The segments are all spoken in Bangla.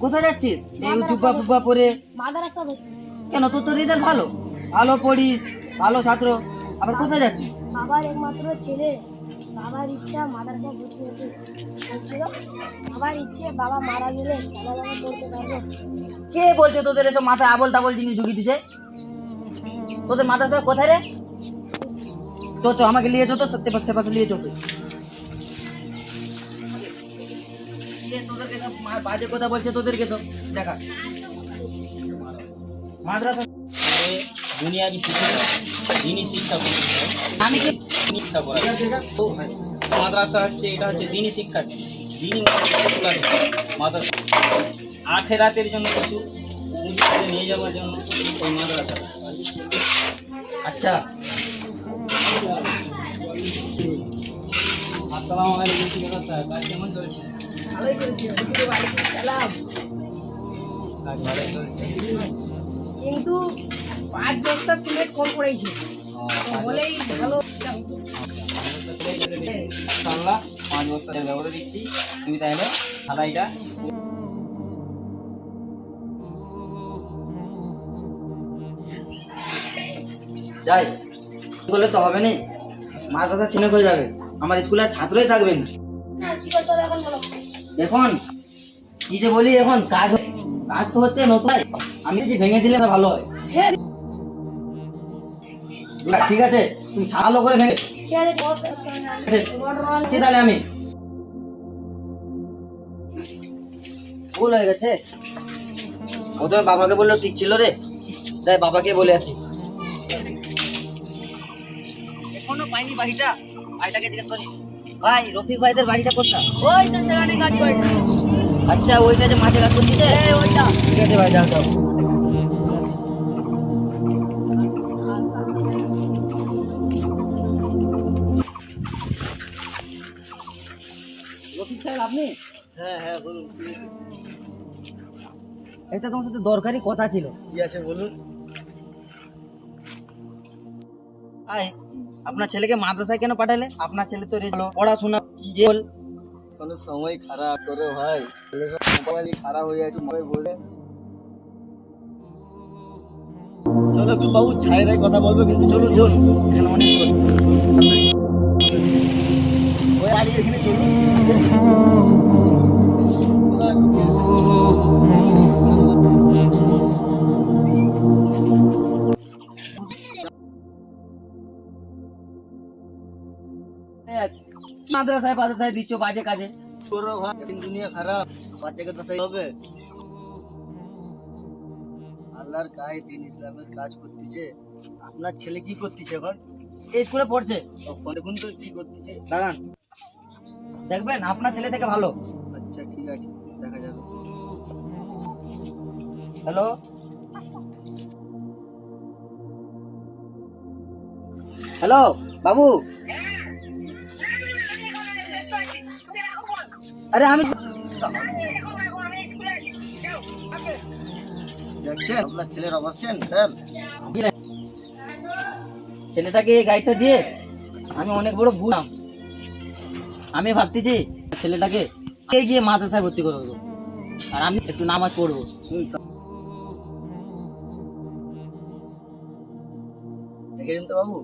কোথায় যাচ্ছিস এই জুব্বা ফুব্বা পরে? মাদ্রাসা ভর্তি। কেন, তোর তো রেজাল্ট ভালো, ভালো পড়িস, ভালো ছাত্র, আবার কোথায় যাচ্ছিস? বাবার একমাত্র ছেলে, বাবার ইচ্ছা মাদ্রাসা ভর্তি হতে হয়েছিল। বাবার ইচ্ছে বাবা মারা গেলে ভালোভাবে পড়তে পারবো। কে বলছে তোদের এসব মাথায় আবল তাবল জিনিস ঢুকিয়ে দিছে? তোদের মাদ্রাসা কোথায় রে? তো তো আমাকে নিয়ে চো, তো সত্যি পাশে পাশে নিয়ে চো তুই। তোদেরকে সব বাজে কথা বলছে, তোদেরকে সব দেখা মাদ্রাসা দুনিয়াবি শিক্ষা দিনই শিক্ষা করতে হয়। আমি কি শিক্ষা করা তো মাদ্রাসা হচ্ছে, এটা হচ্ছে দিনই শিক্ষা, দিনই মাদ্রাসা আখেরাতের জন্য কিছু উঁচুতে নিয়ে যাওয়ার জন্য ওই মাদ্রাসা। আচ্ছা, আসসালামু আলাইকুম, কি অবস্থা? কাজ কেমন চলছে? ভালোই করেছি। সালাম। কাজ ভালোই চলছে। কিন্তু 5 বস্তা সিমেন্ট কম পড়েছে, বলেই ভালো হতো। ইনশাআল্লাহ 5 বছরের ব্যবস্থা দিচ্ছি, তুমি তাহলে ঢালাইটা যাই বলে তো হবে না, মাদ্রাসা ছিনে হয়ে যাবে, আমার স্কুলের ছাত্রই থাকবে না। হ্যাঁ, কি করতে হবে এখন বলো? এখন কি যে বলি, এখন কাজ কাজ তো হচ্ছে নতুন, আমি যে ভেঙে দিলে না ভালো হয়। হ্যাঁ, ঠিক আছে, তুমি ভালো করে ভেঙে ঠিক আছে, আচ্ছা, তাহলে আমি ভুল হয়ে গেছে, প্রথমে বাবাকে বললো ঠিক ছিল রে, তাই বাবাকে বলে আসি। এখনো পাইনি বাড়িটা, ভাইটাকে জিজ্ঞেস করি, ভাই রফিক ভাইদের বাড়িটা কোথায়? ওই তো সেখানে কাজ করে। আচ্ছা, ওইটা যে মাঠে কাজ করছিস, ওইটা। ঠিক আছে ভাই, যাও যাও। রফিক সাহেব আপনি? হ্যাঁ হ্যাঁ বলুন, এটা তোমার সাথে দরকারি কথা ছিল। কি আছে বলুন। ভাই, আপনার ছেলেকে মাদ্রাসায় কেন পাঠালে? আপনার ছেলে তো পড়াশোনা কি বল? কোনো সময় খারাপ করে ভাই, মোবাইল খারাপ হয়ে যাচ্ছে, মোবাইল বলে চলো একটু বাবু ছায়েরাই কথা বলবো, কিন্তু চলুন চলুন, এখানে অনেক কথা। ওই আগে এখানে চলুন। মাদ্রাসায় মাদ্রাসায় দিচ্ছ বাজে কাজে। করো ভাই, দুনিয়া খারাপ, বাচ্চাকে তো সেই হবে। আল্লাহর গায়ে দিন ইসলামের কাজ করতেছে। আপনার ছেলে কি করতেছে এখন? এই স্কুলে পড়ছে, দেখুন তো কি করতেছে। দাঁড়ান, দেখবেন আপনার ছেলে থেকে ভালো। আচ্ছা ঠিক আছে, দেখা যাবে। হ্যালো, হ্যালো বাবু, আরে আমি দেখছেন আপনার ছেলের অবস্থা স্যার। ছেলেটাকে এই গাড়িটা দিয়ে আমি অনেক বড় ভুল। আমি ভাবতেছি ছেলেটাকে গিয়ে মাদ্রাসায় ভর্তি করে দেবো, আর আমি একটু নামাজ পড়বো। দেখেছেন তো বাবু,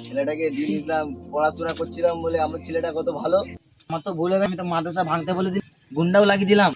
ছেলেটাকে দিন ইসলাম পড়াশোনা করছিলাম বলে আমার ছেলেটা কত ভালো। আমার তো ভুল হয়ে গেছে, আমি তো মাদ্রাসা ভাঙতে বলে দিই, গুন্ডাও লাগিয়ে দিলাম।